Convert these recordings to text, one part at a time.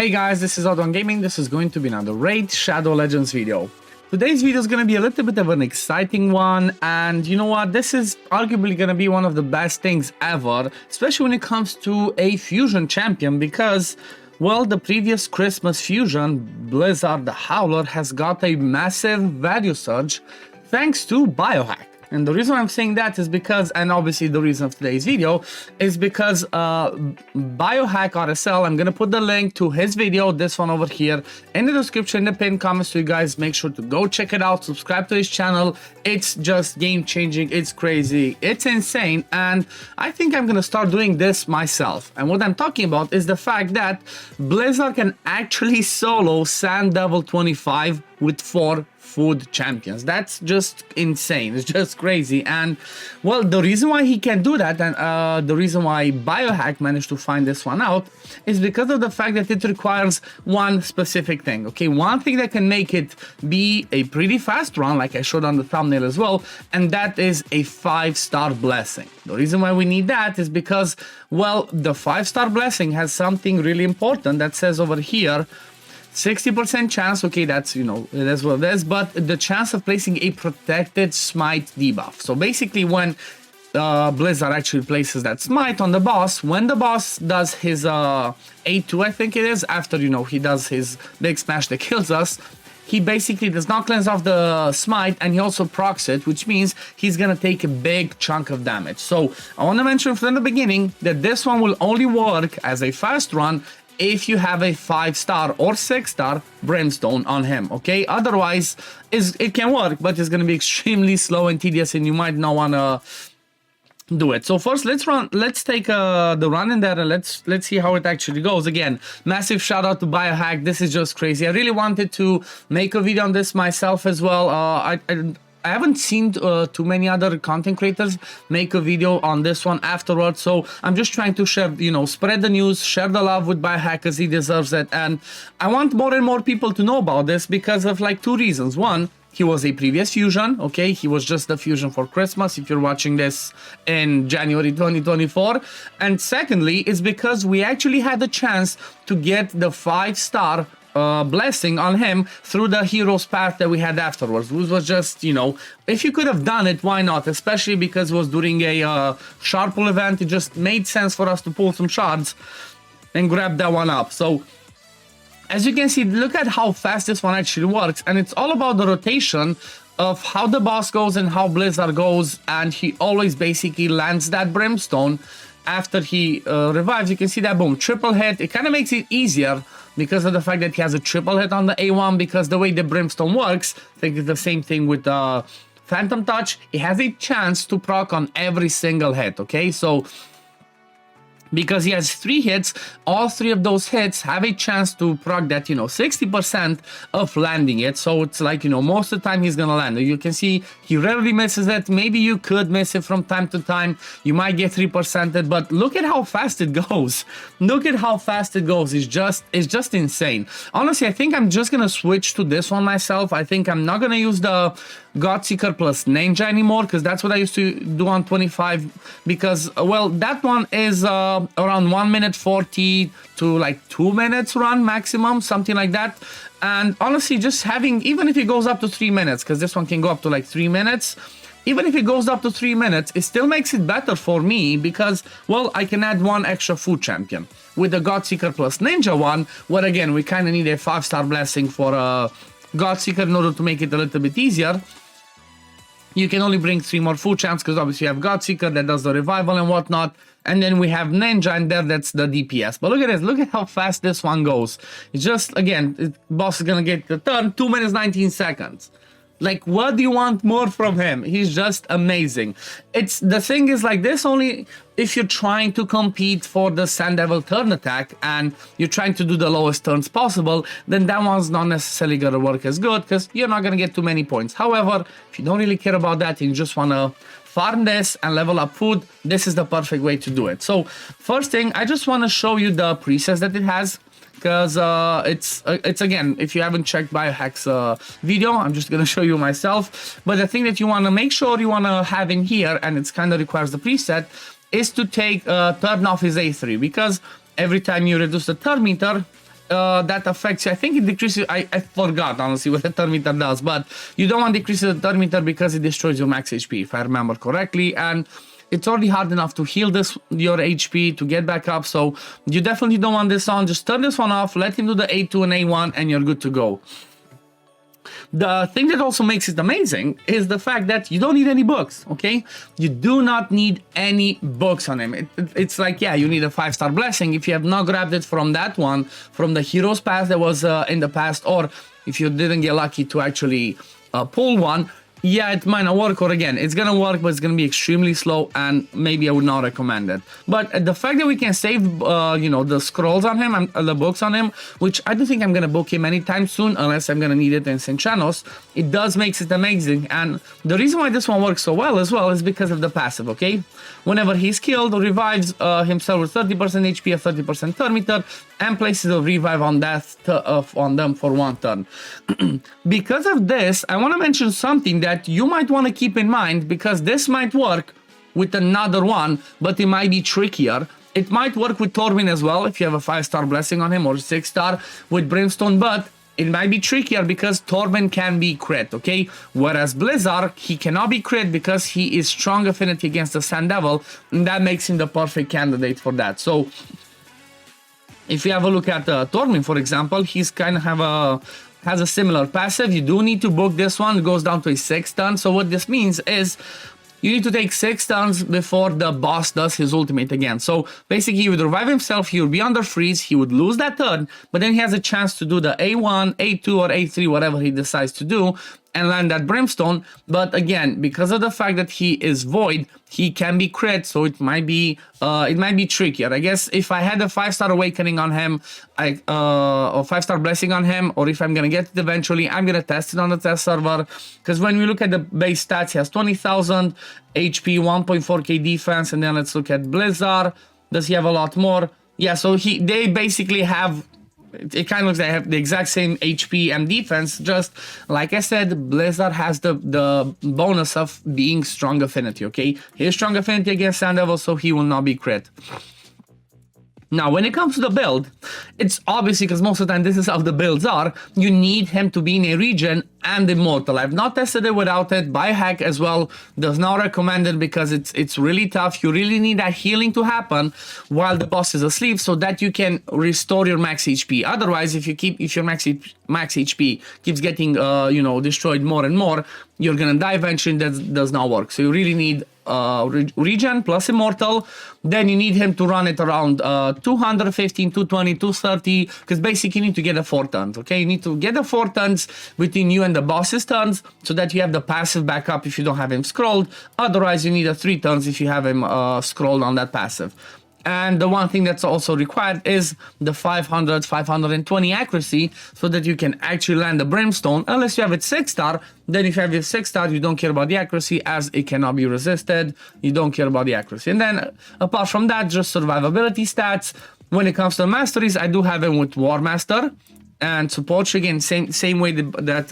Hey guys, this is Odon Gaming. This is going to be another Raid Shadow Legends video. Today's video is going to be a little bit of an exciting one, and you know what, this is arguably going to be one of the best things ever, especially when it comes to a fusion champion, because, well, the previous Christmas fusion, Blizaar the Howler, has got a massive value surge thanks to biohack. And the reason I'm saying that is because, and obviously the reason of today's video, is because Biohack RSL, I'm going to put the link to his video, this one over here, in the description, in the pinned comments, so you guys make sure to go check it out, subscribe to his channel. It's just game-changing, it's crazy, it's insane, and I think I'm going to start doing this myself. And what I'm talking about is the fact that Blizaar can actually solo Sand Devil 25 with 4 food champions. That's just insane. It's just crazy. And well, the reason why he can do that, and the reason why Biohack managed to find this one out, is because of the fact that it requires one specific thing. Okay, one thing that can make it be a pretty fast run, like I showed on the thumbnail as well, and that is a 5-star blessing. The reason why we need that is because, well, the 5-star blessing has something really important that says over here, 60% chance, okay, that's, you know, that's what it is, but the chance of placing a protected smite debuff. So basically when Blizaar actually places that smite on the boss, when the boss does his A2, I think it is, after, you know, he does his big smash that kills us, he basically does not cleanse off the smite, and he also procs it, which means he's gonna take a big chunk of damage. So I want to mention from the beginning that this one will only work as a fast run if you have a 5-star or 6-star brimstone on him, okay? Otherwise, it can work, but it's gonna be extremely slow and tedious, and you might not wanna do it. So first, let's take the run in there, and let's see how it actually goes. Again, massive shout out to Biohack. This is just crazy. I really wanted to make a video on this myself as well. I haven't seen too many other content creators make a video on this one afterwards, so I'm just trying to share, you know, spread the news, share the love with Biohack, as he deserves it. And I want more and more people to know about this because of like 2 reasons. One, he was a previous fusion, okay? He was just the fusion for Christmas if you're watching this in January 2024. And secondly, it's because we actually had the chance to get the 5-star blessing on him through the hero's path that we had afterwards, which was just, you know, if you could have done it, why not? Especially because it was during a shard pull event. It just made sense for us to pull some shards and grab that one up. So as you can see, look at how fast this one actually works, and it's all about the rotation of how the boss goes and how Blizaar goes, and he always basically lands that brimstone after he revives. You can see that, boom, triple hit. It kind of makes it easier because of the fact that he has a triple hit on the A1, because the way the brimstone works, I think it's the same thing with Phantom Touch. It has a chance to proc on every single hit, okay? So because he has 3 hits, all 3 of those hits have a chance to proc that, you know, 60% of landing it. So it's like, you know, most of the time he's gonna land it. You can see he rarely misses it. Maybe you could miss it from time to time. You might get 3%, but look at how fast it goes. Look at how fast it goes. It's just insane. Honestly, I think I'm just gonna switch to this one myself. I think I'm not gonna use the Godseeker plus Ninja anymore, because that's what I used to do on 25, because, well, that one is around 1 minute 40 to like 2 minutes run maximum, something like that. And honestly, just having, even if it goes up to 3 minutes, because this one can go up to like 3 minutes, even if it goes up to 3 minutes, it still makes it better for me because, well, I can add 1 extra food champion with the Godseeker plus Ninja one, where again, we kind of need a 5-star blessing for Godseeker in order to make it a little bit easier. You can only bring 3 more food champs, because obviously you have Godseeker that does the revival and whatnot, and then we have Ninja, and there, that's the DPS. But look at this, look at how fast this one goes. It's just, again, boss is gonna get the turn, 2 minutes 19 seconds. Like, what do you want more from him? He's just amazing. It's, the thing is, like, this only if you're trying to compete for the Sand Devil turn attack and you're trying to do the lowest turns possible, then that one's not necessarily gonna work as good, because you're not gonna get too many points. However, if you don't really care about that and you just wanna farm this and level up food, this is the perfect way to do it. So first thing, I just want to show you the presets that it has, because it's again, if you haven't checked Biohack's video, I'm just gonna show you myself. But the thing that you want to make sure you want to have in here, and it's kind of requires the preset, is to take turn off his A3, because every time you reduce the turn meter, that affects you. I think it decreases. I forgot honestly what the turn meter does, but you don't want to decrease the turn meter because it destroys your max HP, if I remember correctly. And it's already hard enough to heal your HP to get back up, so you definitely don't want this on. Just turn this one off, let him do the A2 and A1, and you're good to go. The thing that also makes it amazing is the fact that you don't need any books, okay? You do not need any books on him. It's like, yeah, you need a 5-star blessing if you have not grabbed it from that one, from the hero's pass that was in the past, or if you didn't get lucky to actually pull one. Yeah, it might not work, or again, it's gonna work, but it's gonna be extremely slow, and maybe I would not recommend it. But the fact that we can save, you know, the scrolls on him, the books on him, which I don't think I'm gonna book him anytime soon, unless I'm gonna need it in St. Channels, it does makes it amazing. And the reason why this one works so well as well is because of the passive, okay? Whenever he's killed, revives himself with 30% HP, a 30% turn meter, and places a revive on death on them for 1 turn. Because of this, I want to mention something that you might want to keep in mind, because this might work with another one, but it might be trickier. It might work with Tormin as well if you have a 5-star blessing on him, or 6-star with brimstone, but it might be trickier because Tormin can be crit, okay? Whereas Blizaar, he cannot be crit because he is strong affinity against the Sand Devil, and that makes him the perfect candidate for that. So if you have a look at Tormin, for example, he's kind of has a similar passive. You do need to book this one. It goes down to a 6 turn. So what this means is you need to take 6 turns before the boss does his ultimate again. So basically, he would revive himself, he would be under freeze, he would lose that turn, but then he has a chance to do the A1, A2, or A3, whatever he decides to do, and land that brimstone. But again, because of the fact that he is void, he can be crit, so it might be trickier. I guess if I had a 5-star awakening on him, or 5-star blessing on him, or if I'm gonna get it eventually, I'm gonna test it on the test server. Because when we look at the base stats, he has 20,000 HP, 1.4k defense, and then let's look at Blizaar. Does he have a lot more? Yeah, so they basically have. It kind of looks like they have the exact same HP and defense, just like I said, Blizaar has the bonus of being strong affinity, okay? He is strong affinity against Sand Devil, so he will not be crit. Now, when it comes to the build, it's obviously, because most of the time this is how the builds are, you need him to be in a region and immortal. I've not tested it without it. Biohack as well does not recommend it because it's really tough. You really need that healing to happen while the boss is asleep so that you can restore your max HP. Otherwise, if your max HP keeps getting you know, destroyed more and more, you're gonna die eventually. That does not work. So you really need regen plus immortal. Then you need him to run it around 215, 220, 230, because basically you need to get the 4 turns, okay? You need to get the 4 turns between you and the boss's turns so that you have the passive backup if you don't have him scrolled. Otherwise, you need a 3 turns if you have him scrolled on that passive. And the one thing that's also required is the 500, 520 accuracy so that you can actually land the brimstone. Unless you have it 6-star, then if you have it 6-star, you don't care about the accuracy as it cannot be resisted. You don't care about the accuracy. And then apart from that, just survivability stats. When it comes to masteries, I do have him with War Master and support again, same way that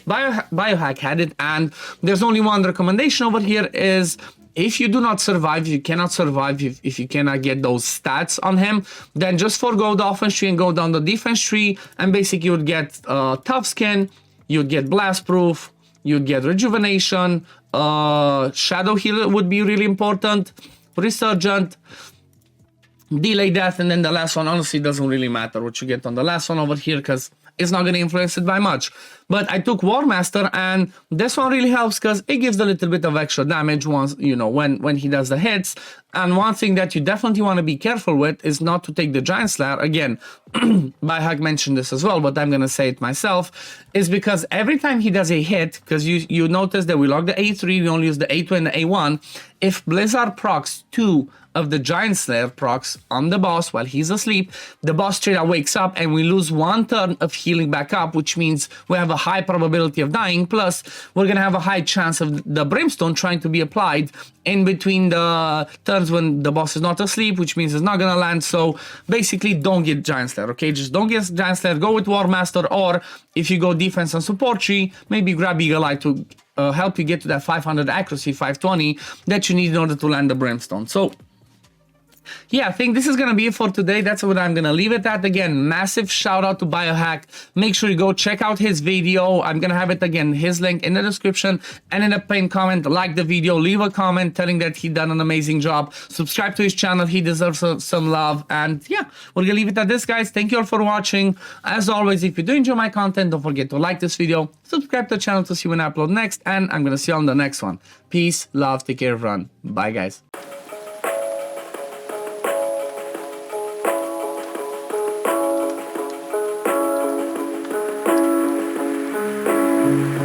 Biohack had it. And there's only one recommendation over here is, if you do not survive, you cannot survive if you cannot get those stats on him, then just forgo the offense tree and go down the defense tree, and basically you would get tough skin, you'd get blast proof, you'd get rejuvenation, shadow heal would be really important, resurgent, delay death, and then the last one honestly doesn't really matter what you get on the last one over here because it's not going to influence it by much. But I took War Master, and this one really helps because it gives a little bit of extra damage once, you know, when he does the hits. And one thing that you definitely want to be careful with is not to take the Giant Slayer. Again, Biohack mentioned this as well, but I'm going to say it myself, is because every time he does a hit, because you notice that we log the A3, we only use the A2 and the A1. If Blizaar procs 2 of the Giant Slayer procs on the boss while he's asleep, the boss straight up wakes up and we lose 1 turn of healing back up, which means we have a high probability of dying, plus we're gonna have a high chance of the brimstone trying to be applied in between the turns when the boss is not asleep, which means it's not gonna land. So basically don't get Giant Slayer, okay? Just don't get Giant Slayer, go with War Master, or if you go defense and support tree, maybe grab Eagle Eye to help you get to that 500 accuracy, 520 that you need in order to land the brimstone. So yeah, I think this is gonna be it for today. That's what I'm gonna leave it at. Again, massive shout out to Biohack. Make sure you go check out his video. I'm gonna have it again, his link in the description and in the pinned comment. Like the video, leave a comment telling that he done an amazing job. Subscribe to his channel, he deserves some love. And yeah, we're gonna leave it at this, guys. Thank you all for watching. As always, if you do enjoy my content, don't forget to like this video, subscribe to the channel to see when I upload next, and I'm gonna see you on the next one. Peace, love, take care, everyone. Bye, guys.